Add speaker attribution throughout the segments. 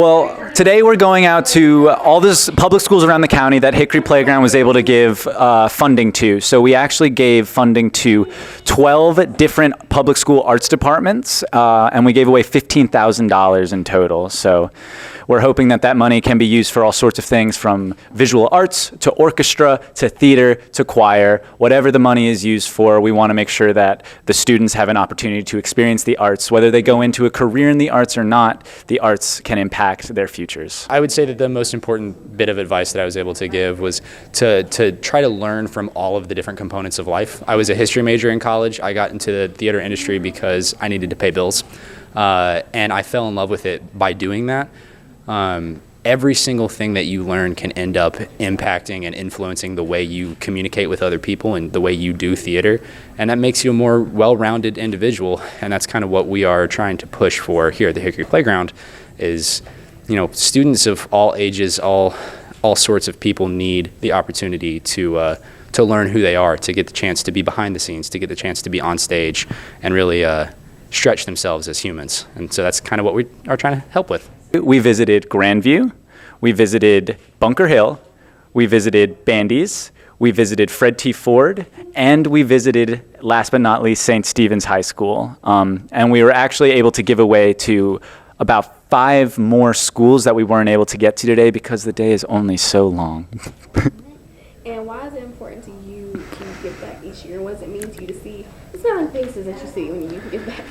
Speaker 1: Well, today we're going out to all the public schools around the county that Hickory Playground was able to give funding to. So we actually gave funding to 12 different public school arts departments, and we gave away $15,000 in total. So we're hoping that that money can be used for all sorts of things, from visual arts to orchestra to theater to choir. Whatever the money is used for, we want to make sure that the students have an opportunity to experience the arts. Whether they go into a career in the arts or not, the arts can impact their futures.
Speaker 2: I would say that the most important bit of advice that I was able to give was to try to learn from all of the different components of life. I was a history major in college. I got into the theater industry because I needed to pay bills, and I fell in love with it by doing that. Every single thing that you learn can end up impacting and influencing the way you communicate with other people and the way you do theater, and that makes you a more well-rounded individual, and that's kind of what we are trying to push for here at the Hickory Playground. Is, you know, students of all ages, all sorts of people need the opportunity to learn who they are, to get the chance to be behind the scenes, to get the chance to be on stage, and really stretch themselves as humans. And so that's kind of what we are trying to help with.
Speaker 1: We visited Grandview, we visited Bunker Hill, we visited Bandy's, we visited Fred T. Ford, and we visited, last but not least, St. Stephen's High School. And we were actually able to give away to about 5 more schools that we weren't able to get to today because the day is only so long.
Speaker 3: And why is it important to you to give back each year? What does it mean to you to see the smiling faces that you see when you give back?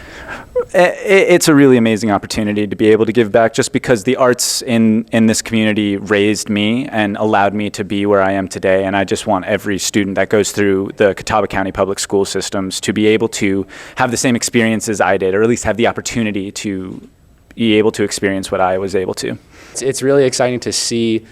Speaker 1: It's a really amazing opportunity to be able to give back, just because the arts in this community raised me and allowed me to be where I am today. And I just want every student that goes through the Catawba County public school systems to be able to have the same experiences I did, or at least have the opportunity to be able to experience what I was able to.
Speaker 2: It's really exciting to see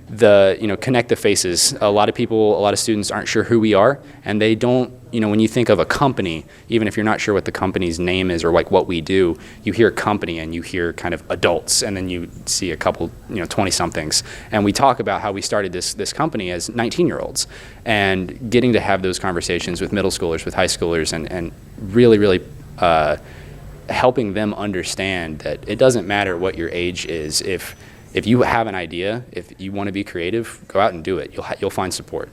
Speaker 2: connect the faces. A lot of students aren't sure who we are, and they don't, when you think of a company, even if you're not sure what the company's name is or like what we do, you hear company and you hear kind of adults, and then you see a couple, 20-somethings. And we talk about how we started this company as 19-year-olds, and getting to have those conversations with middle schoolers, with high schoolers, and really helping them understand that it doesn't matter what your age is. If you have an idea, if you want to be creative, go out and do it. You'll find support.